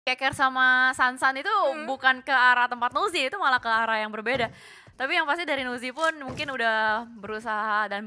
Keker sama Sansan itu bukan ke arah tempat Nuzi, itu malah ke arah yang berbeda. Tapi yang pasti dari Nuzi pun mungkin udah berusaha dan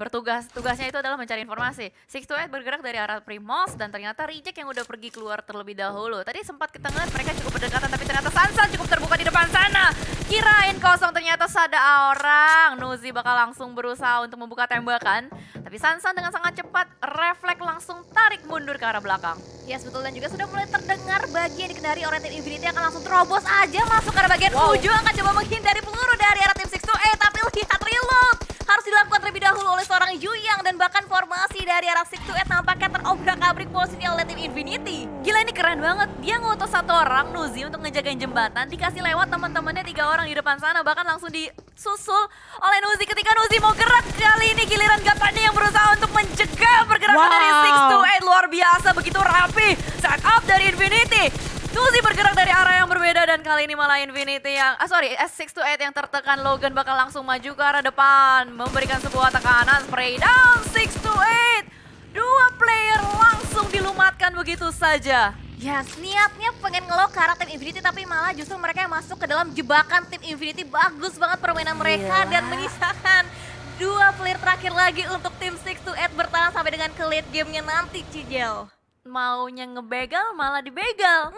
tugasnya itu adalah mencari informasi. 628 bergerak dari arah Primos dan ternyata Reject yang udah pergi keluar terlebih dahulu. Tadi sempat kita ngeliat mereka cukup berdekatan tapi ternyata Sansan cukup terbuka di depan sana. Kirain kosong, ternyata ada orang. Nuzi bakal langsung berusaha untuk membuka tembakan. Tapi Sansan dengan sangat cepat refleks langsung tarik mundur ke arah belakang. Yes, betul, dan juga sudah mulai terdengar bagi yang dikendari oleh tim Infinity akan langsung terobos aja masuk ke arah bagian ujung, akan coba menghindari peluru dari arah tim 628, tapi lihat reload harus dilakukan terlebih dahulu oleh seorang Yuyang dan bahkan formasi dari arah 628 nampaknya terobrak-abrik posisinya oleh tim Infinity. Gila, ini keren banget, dia ngutus satu orang Nuzi untuk ngejagain jembatan, dikasih lewat teman-temannya 3 orang di depan sana, bahkan langsung disusul oleh Nuzi. Ketika Nuzi mau gerak, kali ini giliran Gatanya yang berusaha untuk mencegah pergerakan dari 628. Luar biasa, begitu rapi set up dari Infinity. Nuzi bergerak dari arah yang berbeda dan kali ini malah Infinity yang, S628 yang tertekan. Logan bakal langsung maju ke arah depan, memberikan sebuah tekanan, spray down 628. 2 player langsung dilumatkan begitu saja. Yes, niatnya pengen ngelok ke arah tim Infinity tapi malah justru mereka yang masuk ke dalam jebakan tim Infinity. Bagus banget permainan mereka dan menyisakan 2 player terakhir lagi untuk tim 628 bertahan sampai dengan ke late gamenya nanti, Cijel. Maunya ngebegal malah dibegal.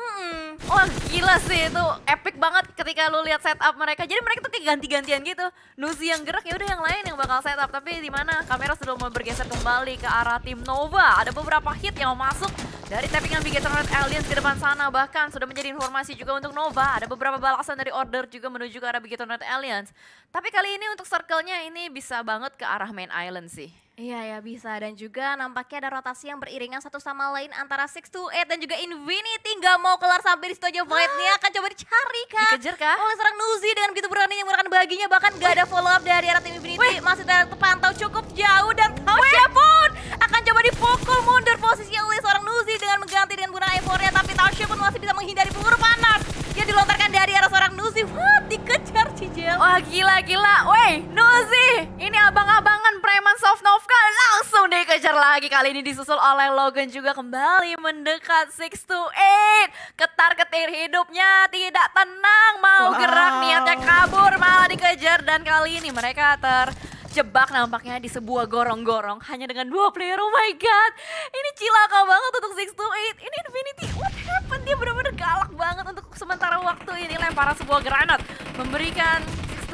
Wah gila sih, itu epic banget ketika lu lihat setup mereka. Jadi mereka tuh kayak ganti-gantian gitu. Nuzi yang gerak, ya udah yang lain yang bakal setup. Tapi di mana kamera sudah mau bergeser kembali ke arah tim Nova. Ada beberapa hit yang mau masuk dari tappingan Bigetronite Aliens di depan sana. Bahkan sudah menjadi informasi juga untuk Nova. Ada beberapa balasan dari Order juga menuju ke arah Bigetronite Aliens. Tapi kali ini untuk circle-nya ini bisa banget ke arah main island sih. Iya ya, bisa, dan juga nampaknya ada rotasi yang beriringan satu sama lain antara 628 dan juga Infinity. Nggak mau kelar sampai di situ aja, Void-nya akan coba dicari kah? Dikejar kah? Oleh seorang Nuzi dengan begitu berani yang menggunakan baginya, bahkan nggak ada follow up dari arah tim Infinity. Masih terpantau cukup jauh dan Tausya pun akan coba dipukul mundur posisinya oleh seorang Nuzi dengan mengganti dengan menggunakan Euphoria, tapi Tausya pun masih bisa menghindari peluru panas yang dilontarkan dari arah seorang Nuzi. Wah, dikejar Cijel. Wah gila-gila, woi Nuzi, ini abang-abangan preman soft Novka langsung dikejar lagi. Kali ini disusul oleh Logan juga kembali mendekat 628. Ketar-ketir hidupnya tidak tenang, mau gerak niatnya kabur malah dikejar. Dan kali ini mereka terjebak nampaknya di sebuah gorong-gorong hanya dengan 2 player. Oh my god, ini cilaka banget untuk 628. Ini Infinity, what happened? Dia benar-benar galak banget untuk sementara waktu ini. Lemparan sebuah granat memberikan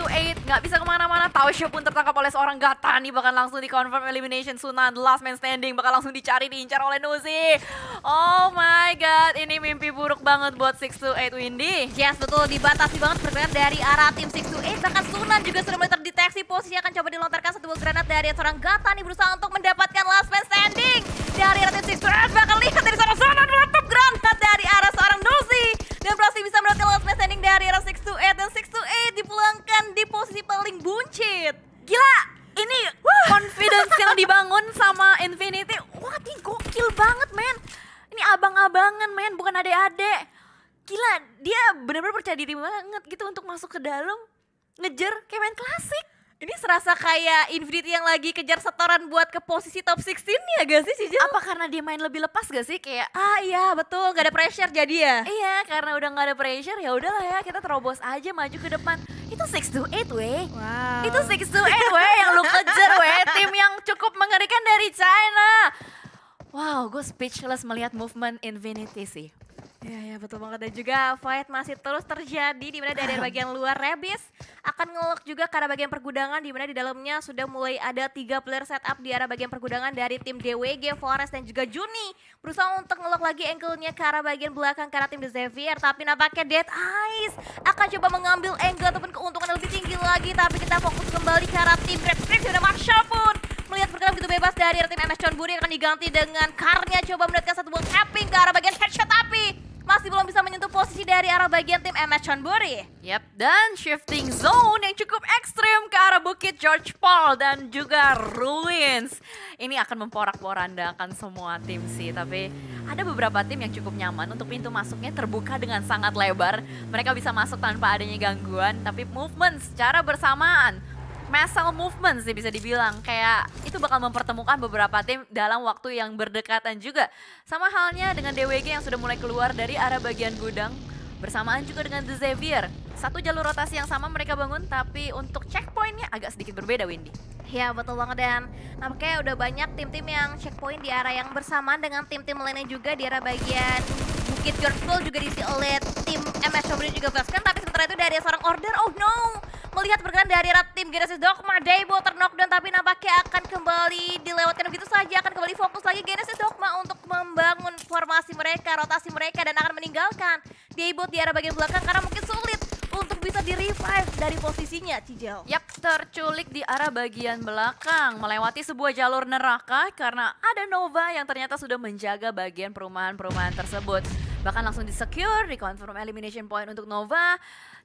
628 nggak bisa kemana-mana. Tausya pun tertangkap oleh seorang Gatani, bahkan langsung di-confirm elimination. Sunan, the last man standing, bakal langsung dicari, diincar oleh Nuzi. Oh my god, ini mimpi buruk banget buat 628 Windy. Yes, betul, dibatasi banget pergerakan dari arah tim 628. Bahkan Sunan juga sudah mulai terdeteksi, posisinya akan coba dilontarkan satu buah granat dari seorang Gatani berusaha untuk mendapatkan last man standing dari arah tim 628. Bahkan lihat dari sana Sunan meletup granat dari arah seorang Nuzi dan berhasil bisa mendapatkan last man standing dari arah 628, dan 628 dipulangkan di posisi paling buncit. Gila, ini confidence yang dibangun sama Infinity. Wah, ini gokil banget, men. Ini abang-abangan, men, bukan adek-adek. Gila, dia benar-benar percaya diri banget gitu untuk masuk ke dalam, ngejar kayak main klasik. Ini serasa kayak Infinity yang lagi kejar setoran buat ke posisi top 16 ya gak sih Cijel? Apa karena dia main lebih lepas gak sih? Kayak, iya betul, gak ada pressure jadi ya? iya, karena udah gak ada pressure, ya udahlah ya, kita terobos aja maju ke depan. Itu 628 weh. Wow. Itu 628 weh yang lu kejar weh, tim yang cukup mengerikan dari China. Wow, gue speechless melihat movement Infinity sih. Ya betul banget, dan juga fight masih terus terjadi di mana dari bagian luar Rebis akan ngelok juga ke arah bagian pergudangan, di mana di dalamnya sudah mulai ada 3 player setup di arah bagian pergudangan dari tim DWG, Forest dan juga Juni berusaha untuk ngelok lagi angle-nya ke arah bagian belakang ke arah tim The Xavier, tapi nampaknya Dead Eyes akan coba mengambil angle ataupun keuntungan yang lebih tinggi lagi. Tapi kita fokus kembali ke arah tim Great Strix, dan Marsha pun melihat pergerakan begitu bebas dari arah tim MS Chonburi yang akan diganti dengan Karnya coba mendapatkan satu buah tapping ke arah bagian headshot, tapi masih belum bisa menyentuh posisi dari arah bagian tim MS Chonburi. Yap, dan shifting zone yang cukup ekstrim ke arah Bukit George Paul dan juga Ruins. Ini akan memporak-porandakan semua tim sih, tapi ada beberapa tim yang cukup nyaman untuk pintu masuknya terbuka dengan sangat lebar. Mereka bisa masuk tanpa adanya gangguan, tapi movement secara bersamaan. massal movement sih bisa dibilang. Kayak itu bakal mempertemukan beberapa tim dalam waktu yang berdekatan juga. Sama halnya dengan DWG yang sudah mulai keluar dari arah bagian gudang. Bersamaan juga dengan The Xavier. Satu jalur rotasi yang sama mereka bangun, tapi untuk checkpointnya agak sedikit berbeda, Windy. Ya betul banget, dan nampaknya udah banyak tim-tim yang checkpoint di arah yang bersamaan dengan tim-tim lainnya juga di arah bagian Bukit Girlful juga diisi oleh tim MS Showbreed juga Flaskan, tapi sementara itu dari seorang order, oh no! Melihat pergerakan dari arah tim Genesis Dogma, Daybo terknockdown tapi nampaknya akan kembali dilewatkan begitu saja, akan kembali fokus lagi Genesis Dogma untuk membangun formasi mereka, rotasi mereka, dan akan meninggalkan Daybo di arah bagian belakang karena mungkin sulit untuk bisa di-revive dari posisinya, Cijal. Yap, terculik di arah bagian belakang, melewati sebuah jalur neraka karena ada Nova yang ternyata sudah menjaga bagian perumahan-perumahan tersebut. Bahkan langsung di-secure, di-confirm elimination point untuk Nova.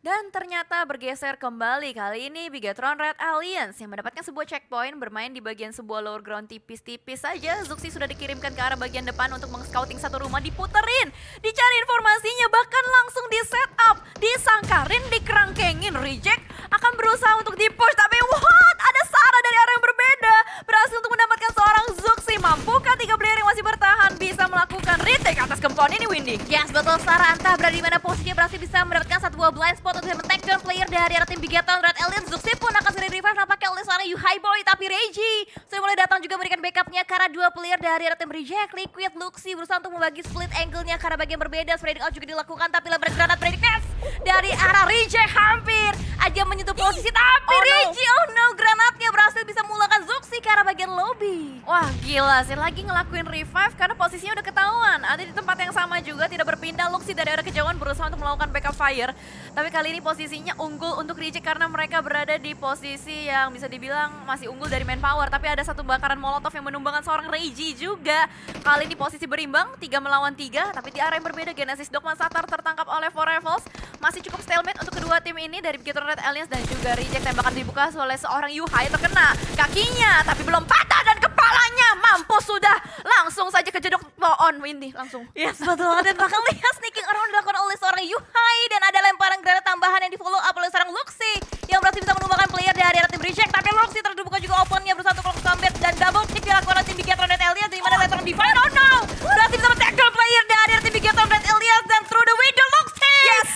Dan ternyata bergeser kembali, kali ini Bigetron Red Alliance yang mendapatkan sebuah checkpoint bermain di bagian sebuah lower ground tipis-tipis saja. Zuxi sudah dikirimkan ke arah bagian depan untuk meng-scouting satu rumah, diputerin, dicari informasinya, bahkan langsung di-setup, disangkarin, dikerangkengin, reject, akan berusaha untuk di-push, tapi what? Ada Sarah dari arah yang berbeda, berhasil untuk mendapatkan seorang Zuxi. Mampukah 3 player yang masih bertahan bisa melakukan retake atas kempon ini, Windy? Yes, betul, Sarah entah berada di mana posisinya, berhasil bisa mendapatkan satu buah blind spot untuk men-take down player dari arah tim Bigetron Red Alliance. Zuxi pun akan segera revive nampaknya oleh seorang High Boy, tapi Reiji sudah mulai datang juga memberikan backupnya karena 2 player dari arah tim Reject. Liquid, Luxi berusaha untuk membagi split angle-nya karena bagian berbeda. Spreading out juga dilakukan, tapi lebar granat Predictive dari arah Reject hampir aja menyentuh posisi, tapi Reiji, oh no, granatnya berhasil bisa memulangkan Zuxi ke arah bagian lobby. Wah gila sih, lagi ngelakuin revive karena posisinya udah ketahuan. Ada di tempat yang sama juga, tidak berpindah. Luxi dari arah kejauhan berusaha untuk melakukan backup fire. Tapi kali ini posisinya unggul untuk Reject karena mereka berada di posisi yang bisa dibilang masih unggul dari manpower. Tapi ada satu bakaran molotov yang menumbangkan seorang Reiji juga. Kali ini posisi berimbang, 3 melawan 3. Tapi di arah yang berbeda, Genesis Dogma Satar tertangkap oleh Four Rivals. Masih cukup stalemate untuk kedua tim ini dari Bigetron Red Alliance dan juga Reject. Tembakan dibuka oleh seorang Yuhai, terkena kakinya tapi belum patah dan kepalanya mampus sudah. Langsung saja kejedok on Windy, langsung. Yes, betul. Dan bakal lihat sneaking around dilakukan oleh seorang Yuhai dan ada lemparan granat tambahan yang di follow up oleh seorang Luxi yang berhasil bisa menumbangkan player dari arah tim Reject. Tapi Luxi terbuka juga opennya, berusaha untuk close combat dan double kick dilakukan oleh tim Bigetron Red Alliance di mana seorang Divine, oh no, berhasil bisa men-tackle player dari arah tim Bigetron Red Alliance dan through the window Luxi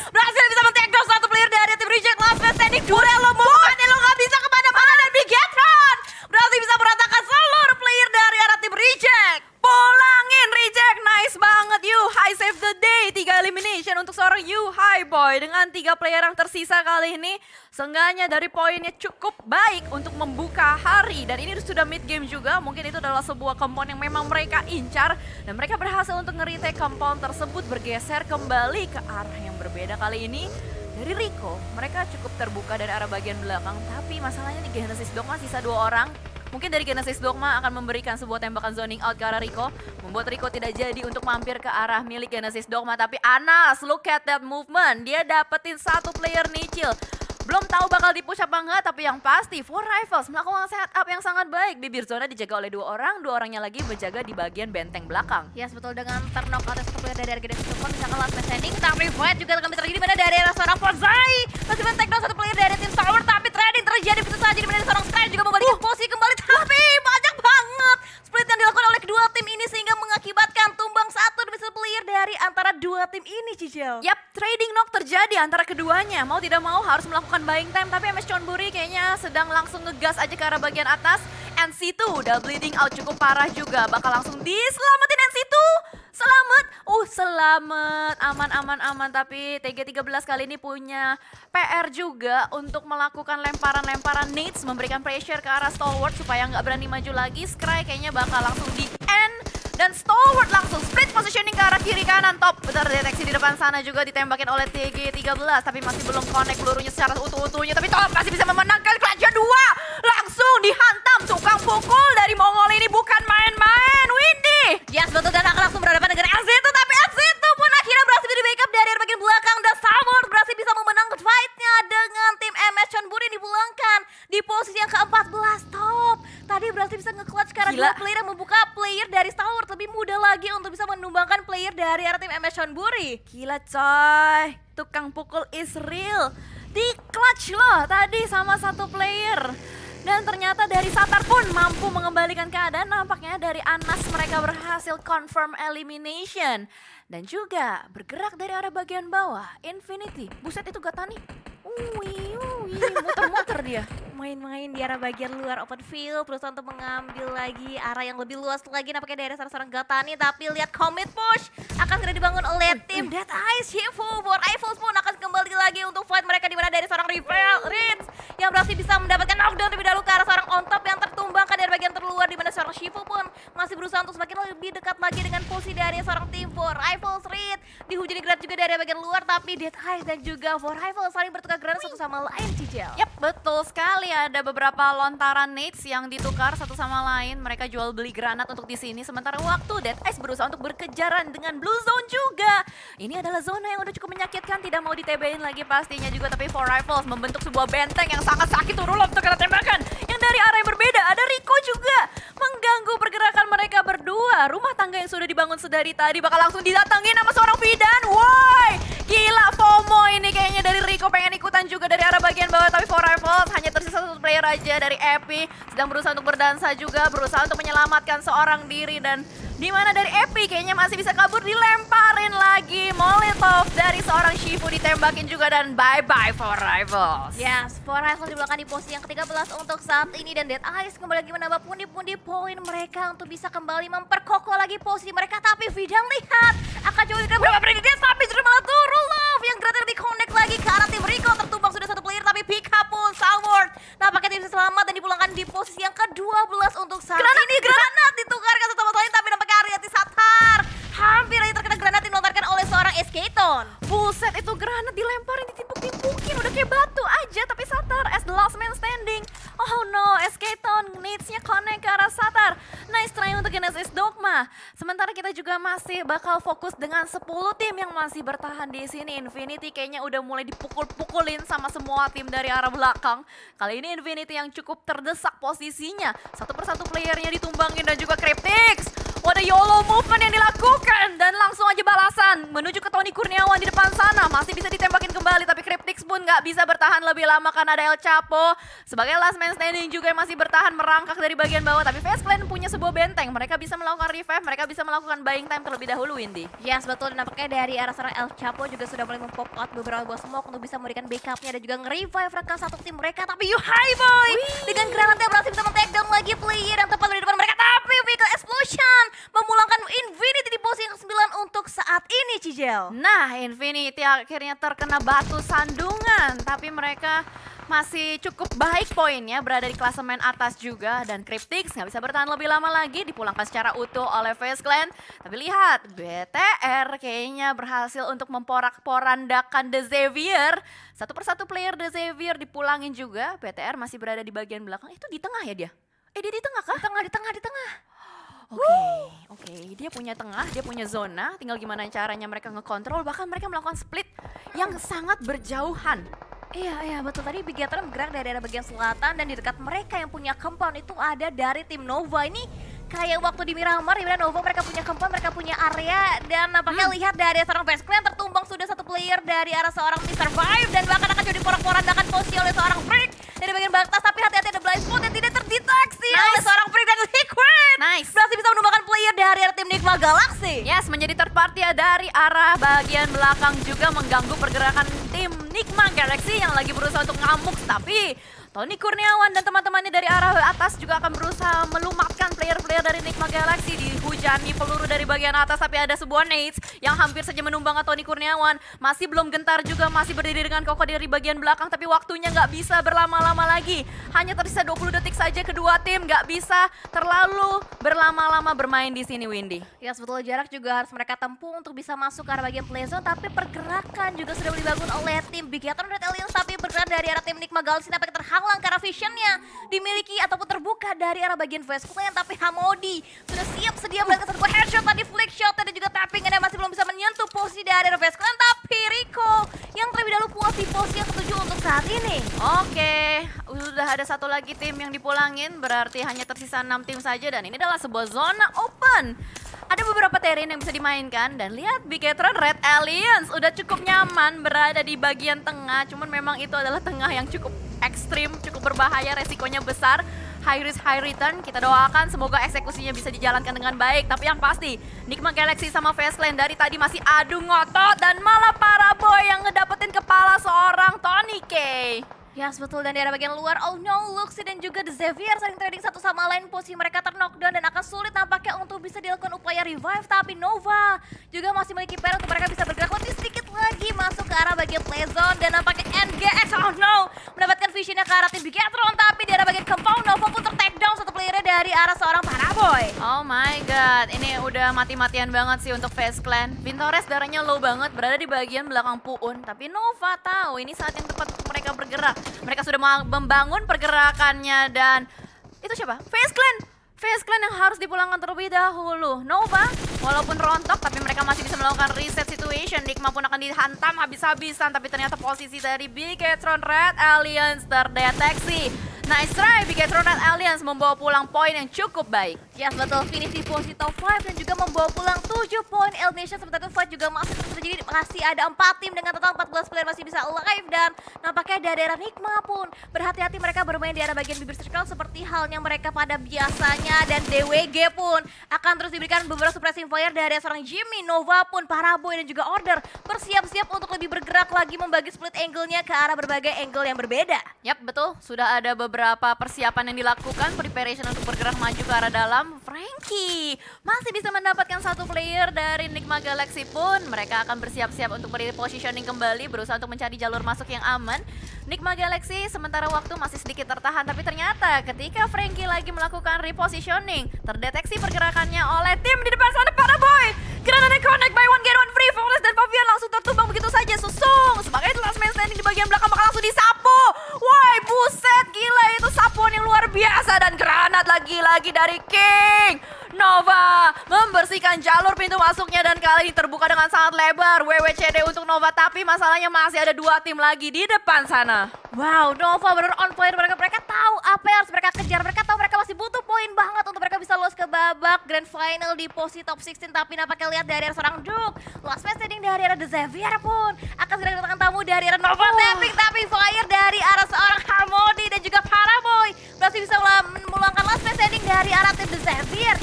berhasil bisa men-tackle satu player dari arah tim Reject. Last man standing, Durello bukannya lo gak bisa kemana-mana dan Bigetron berhasil bisa meratakan seluruh player dari arah tim Reject. Pulangin Reject, nice banget Yuhai save the day. 3 elimination untuk seorang Yuhai Boy. Dengan 3 player yang tersisa kali ini, seenggaknya dari poinnya cukup baik untuk membuka hari. Dan ini sudah mid game juga, mungkin itu adalah sebuah compound yang memang mereka incar. Dan mereka berhasil untuk nge-retake compound tersebut, bergeser kembali ke arah yang berbeda kali ini. Dari Rico, mereka cukup terbuka dari arah bagian belakang. Tapi masalahnya di Genesis Dogma sisa 2 orang. Mungkin dari Genesis Dogma akan memberikan sebuah tembakan zoning out ke arah Rico, membuat Rico tidak jadi untuk mampir ke arah milik Genesis Dogma. Tapi Anas, look at that movement, dia dapetin satu player Nichil. Belum tahu bakal dipush apa enggak, tapi yang pasti Four Rivals melakukan setup yang sangat baik. Bibir zona dijaga oleh 2 orang, 2 orangnya lagi berjaga di bagian benteng belakang. Yes, betul, dengan terknock out satu player dari Genesis Dogma, misalkan last man standing, tapi fight juga akan terjadi di mana dari arah seorang Forzai. Masih men-take down satu player dari tim Tower, tapi trading terjadi begitu saja di mana seorang Sky juga membalikan posisi kembali, tapi banyak banget split yang dilakukan oleh kedua tim ini sehingga mengakibatkan tumbang satu demi satu player dari antara 2 tim ini, Cicil. Yap, trading knock terjadi antara keduanya. Mau tidak mau harus melakukan buying time, tapi MS Chonburi kayaknya sedang langsung ngegas aja ke arah bagian atas. NC2 udah bleeding out cukup parah juga, bakal langsung diselamatin NC2. Selamat, selamat, aman. Tapi TG13 kali ini punya PR juga untuk melakukan lemparan-lemparan nades, memberikan pressure ke arah Stalwart supaya nggak berani maju lagi. Scry kayaknya bakal langsung di end. Dan Stalwart langsung split positioning ke arah kiri kanan. Top, betul, deteksi di depan sana juga ditembakin oleh TG13. Tapi masih belum connect pelurunya secara utuh-utuhnya. Tapi Top masih bisa memenangkan clutch 2. Langsung dihantam tukang pukul dari Mongol ini, bukan main-main, Windy. Yes, betul, dan akan langsung berhadapan dengan LZ2. Tapi LZ2 pun akhirnya berhasil di backup dari bagian belakang. Dan Stalwart berhasil bisa memenangkan fight-nya dengan tim MS Chonburi dipulangkan di posisi yang ke-14. Top, tadi berhasil bisa nge-clutch karena 2 player yang membuka player dari Stalwart lebih mudah lagi untuk bisa menumbangkan player dari arah tim MS Chonburi. Gila coy, tukang pukul is real. Di clutch loh tadi sama satu player. Dan ternyata dari Satar pun mampu mengembalikan keadaan. Nampaknya dari Anas mereka berhasil confirm elimination. Dan juga bergerak dari arah bagian bawah. Infinity, buset itu Gatani. Muter-muter dia. Main-main di arah bagian luar open field, berusaha untuk mengambil lagi arah yang lebih luas lagi nampaknya dari seorang Gatani, tapi lihat commit push akan segera dibangun oleh tim Dead Eyes. Shifu, Rifles pun akan kembali lagi untuk fight mereka di mana dari seorang Ritz yang berhasil bisa mendapatkan knockdown terlebih dahulu ke arah seorang on top yang tertumbangkan dari bagian terluar, di mana seorang Shifu pun masih berusaha untuk semakin lebih dekat lagi dengan posisi dari seorang tim Rifles. Ritz dihujani granat juga dari bagian luar, tapi Dead Eyes dan juga Rifles saling bertukar granat satu sama lain, Cijel. Yap, betul sekali. Ada beberapa lontaran nades yang ditukar satu sama lain. Mereka jual beli granat untuk di sini. Sementara waktu Dead Eyes berusaha untuk berkejaran dengan Blue Zone juga. Ini adalah zona yang udah cukup menyakitkan. Tidak mau di-TB-in lagi pastinya juga. Tapi Rifles membentuk sebuah benteng yang sangat sakit. Turulop untuk kena tembakan. Yang dari arah yang berbeda. Ada Rico juga mengganggu pergerakan mereka berdua. Rumah tangga yang sudah dibangun sedari tadi bakal langsung didatangin sama seorang Fidan. Woi, gila FOMO ini kayaknya dari Rico, pengen ikutan juga dari arah bagian bawah. Tapi Rifles hanya tersisa satu player aja dari Epi, sedang berusaha untuk berdansa juga, berusaha untuk menyelamatkan seorang diri. Dan dimana dari Epi kayaknya masih bisa kabur, dilemparin lagi Molotov dari seorang Shifu, ditembakin juga, dan bye-bye Rifles. Yes, Rifles di belakang di posisi yang ke-13 untuk saat ini, dan Dead Eyes kembali lagi menambah pundi-pundi poin mereka untuk bisa kembali memperkokoh lagi posisi mereka. Tapi Fidan lihat akan coba diberikan berapa predicate, tapi justru malah turun love yang granat di-connect lagi ke arah tim Rico. Tertumbang sudah satu player, tapi Pika pun Salward nampaknya tidak bisa selamat dan dipulangkan di posisi yang ke-12 untuk saat ini. Granat ditukarkan satu sama lain, tapi nampaknya Ariati Satar hampir aja terkena granat yang dilontarkan oleh seorang Esketon. Buset, itu granat dilemparin, ditimpuk-timpukin, udah kayak batu aja. Tapi Satar as the last man standing. Oh no, Esketon needs-nya connect ke arah Satar. Nice try untuk Genesis Dogma. Sementara kita juga masih bakal fokus dengan 10 tim yang masih bertahan di sini. Infinity kayaknya udah mulai dipukul-pukulin sama semua tim dari arah belakang. Kali ini Infinity yang cukup terdesak posisinya. Satu persatu playernya ditumbangin dan juga Cryptix. Ada YOLO movement yang dilakukan dan langsung aja balasan menuju ke Tony Kurniawan di depan sana. Masih bisa ditembakin kembali, tapi Cryptix pun nggak bisa bertahan lebih lama karena ada El Chapo sebagai last man standing juga yang masih bertahan merangkak dari bagian bawah. Tapi Face Clan punya sebuah benteng, mereka bisa melakukan revive, mereka bisa melakukan buying time terlebih dahulu, Windy. Yes, betul. Nampaknya dari arah seorang El Chapo juga sudah mulai mempop out beberapa buah smoke untuk bisa memberikan backupnya dan juga nge-revive rekan satu tim mereka. Tapi Yuhai Boy dengan granatnya berhasil bisa men-takedown lagi player yang tepat di depan mereka. Tapi vehicle explosion memulangkan Infinity di posisi yang ke-9 untuk saat ini, Cijel. Nah, Infinity akhirnya terkena batu sandungan, tapi mereka masih cukup baik poinnya, berada di klasemen atas juga. Dan Cryptix nggak bisa bertahan lebih lama lagi, dipulangkan secara utuh oleh Face Clan. Tapi lihat, BTR kayaknya berhasil untuk memporak-porandakan The Xavier. Satu persatu player The Xavier dipulangin juga. BTR masih berada di bagian belakang. Itu di tengah ya dia? Dia di tengah kah? Di tengah. Oke, dia punya tengah, dia punya zona, tinggal gimana caranya mereka ngekontrol, bahkan mereka melakukan split yang sangat berjauhan. Iya, betul. Tadi Bigator bergerak dari arah bagian selatan dan di dekat mereka yang punya compound itu ada dari tim Nova. Ini kayak waktu di Miramar, di mana Nova mereka punya compound, mereka punya area, dan nampaknya lihat dari seorang Face Clan tertumbang sudah satu player dari arah seorang Mr. Vibe, dan bahkan akan jadi porak-porandakan posisi oleh seorang Freak dari bagian batas. Tapi hati-hati, ada blind spot yang tidak terdeteksi oleh seorang Freak, dan Liquid berhasil bisa menumbangkan player dari arah tim Nigma Galaxy. Yes, menjadi third party ya dari arah bagian belakang juga mengganggu pergerakan tim Nigma Galaxy yang lagi berusaha untuk ngamuk. Tapi Tony Kurniawan dan teman-temannya dari arah atas juga akan berusaha melumatkan player-player dari Nigma Galaxy. Dihujani peluru dari bagian atas, tapi ada sebuah nades yang hampir saja menumbangkan Tony Kurniawan. Masih belum gentar juga, masih berdiri dengan kokoh dari bagian belakang, tapi waktunya nggak bisa berlama-lama lagi. Hanya tersisa 20 detik saja kedua tim, nggak bisa terlalu berlama-lama bermain di sini, Windy. Ya, sebetulnya jarak juga harus mereka tempuh untuk bisa masuk ke arah bagian play zone, tapi pergerakan juga sudah dibangun oleh tim Bigator Red Alliance, tapi bergerak dari arah tim Nigma Galaxy nampaknya terhalang karena visionnya dimiliki ataupun terbuka dari arah bagian Face Clan. Tapi Hamodi sudah siap sedia melakukan satu headshot tadi, flick shot dan juga tapping, dan masih belum bisa menyentuh posisi dari arah Face Clan. Tapi Rico yang terlebih dahulu puas di posisi yang ketujuh untuk saat ini. Oke, udah ada satu lagi tim yang dipulangin, berarti hanya tersisa 6 tim saja dan ini adalah sebuah zona open. Ada beberapa terrain yang bisa dimainkan dan lihat Bigetron Red Alliance udah cukup nyaman berada di bagian tengah, cuman memang itu adalah tengah yang cukup ekstrim, cukup berbahaya, resikonya besar. High risk, high return, kita doakan semoga eksekusinya bisa dijalankan dengan baik. Tapi yang pasti, Nigma Galaxy sama Fastland dari tadi masih adu ngotot dan malah para boy yang ngedapetin kepala seorang Tony K. Yes, betul, dan di arah bagian luar, oh no, Luxy dan juga The Xavier saling trading satu sama lain, posisi mereka terknockdown dan akan sulit nampaknya untuk bisa dilakukan upaya revive. Tapi Nova juga masih memiliki PR untuk mereka bisa bergerak lebih sedikit lagi masuk ke arah bagian play zone. Dan nampaknya NGX, oh no, mendapatkan visionnya ke arah tim Bigetron. Tapi di arah bagian compound, Nova pun ter-takedown satu playernya dari arah seorang Paraboy. Oh my god, ini udah mati-matian banget sih untuk Face Clan. Vintores darahnya low banget, berada di bagian belakang Puun. Tapi Nova tahu ini saat yang tepat untuk mereka bergerak. Mereka sudah membangun pergerakannya dan itu siapa? Face Clan! Face Clan yang harus dipulangkan terlebih dahulu. Nova, walaupun rontok tapi mereka masih bisa melakukan reset situation. Nigma pun akan dihantam habis-habisan, tapi ternyata posisi dari Bigetron Red Alliance terdeteksi. Nice try, Bigetron Red Alliance membawa pulang poin yang cukup baik. Yes, betul, finish di posisi top 5 dan juga membawa pulang 7 poin elimination. Sementara itu fight juga masih terus terjadi, masih ada 4 tim dengan total 14 player masih bisa live. Dan nampaknya dari daerah Nigma pun berhati-hati mereka bermain di arah bagian bibir circle seperti halnya mereka pada biasanya. Dan DWG pun akan terus diberikan beberapa suppressing fire dari seorang Jimmy. Nova pun, Paraboy dan juga Order bersiap-siap untuk lebih bergerak lagi membagi split angle-nya ke arah berbagai angle yang berbeda. Yap, betul, sudah ada beberapa persiapan yang dilakukan, preparation untuk bergerak maju ke arah dalam. Frankie masih bisa mendapatkan satu player dari Nigma Galaxy pun. Mereka akan bersiap-siap untuk positioning kembali, berusaha untuk mencari jalur masuk yang aman. Nigma Galaxy sementara waktu masih sedikit tertahan, tapi ternyata ketika Frankie lagi melakukan repositioning, terdeteksi pergerakannya oleh tim di depan sana Paraboy. Granada connect by one get one free, Flawless dan Fabian langsung tertumbang begitu saja. Susung sebagai last man standing di bagian belakang bakal langsung disapu. Woi, buset, gila itu sapuan yang luar biasa dan granat lagi-lagi dari King. Nova membersihkan jalur pintu masuknya dan kali ini terbuka dengan sangat lebar. WWCD untuk Nova, tapi masalahnya masih ada 2 tim lagi di depan sana. Wow, Nova benar on fire. Mereka tahu apa yang harus mereka kejar. Mereka tahu mereka masih butuh poin banget untuk mereka bisa lolos ke babak grand final di posisi top 16. Tapi nampaknya lihat dari arah seorang Duke, last man standing dari arah The Xavier pun akan segera kedatangan tamu dari arah Nova tapping. Tapi fire dari arah seorang Harmony dan juga Paraboy masih bisa memulangkan last man standing dari arah tim The Xavier.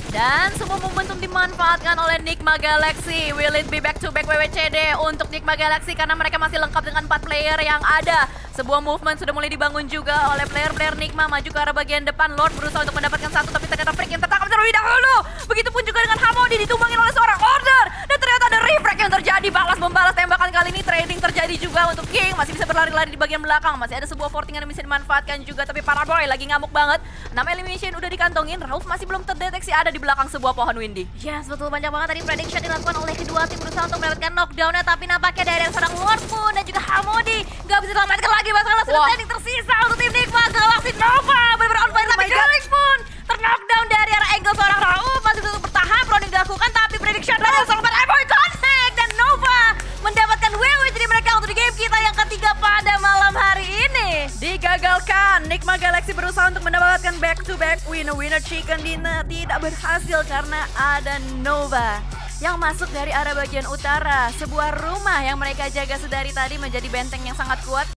Dan semua momentum dimanfaatkan oleh Nigma Galaxy. Will it be back to back WWCD untuk Nigma Galaxy karena mereka masih lengkap dengan 4 player yang ada. Sebuah movement sudah mulai dibangun juga oleh player-player Nigma maju ke arah bagian depan. Lord berusaha untuk mendapatkan satu tapi ternyata Freak yang tertangkap terlebih dahulu. Begitupun juga dengan Hamodi ditumbangin oleh seorang Order. Dan ternyata ada refrag yang terjadi, balas membalas tembakan kali ini. Trading terjadi juga untuk King, masih bisa berlari-lari di bagian belakang. Masih ada sebuah fortingan yang bisa dimanfaatkan juga, tapi Paraboy lagi ngamuk banget. 6 elimination udah dikantongin, Rauf masih belum terdeteksi ada di belakang sebuah pohon windy. Yes, betul, banyak banget tadi prediction dilakukan oleh kedua tim berusaha untuk mendapatkan knockdown-nya. Tapi nampaknya dari seorang Lord pun dan juga Hamodi nggak bisa diselamatkan lagi. Masalah sudah standing tersisa untuk tim Nigma Galaxy. Nova benar-benar on fire, tapi Galax pun terknockdown dari arah angle seorang Rauf. Masih bisa bertahan, proning dilakukan, tapi prediction dari seorang Paraboy connect. Dan Nova mendapatkan WW jadi mereka untuk di game kita yang ketiga pada malam hari ini. Digagalkan, Nigma Galaxy berusaha untuk mendapatkan back-to-back winner chicken dinner. Tidak berhasil karena ada Nova yang masuk dari arah bagian utara. Sebuah rumah yang mereka jaga sedari tadi menjadi benteng yang sangat kuat.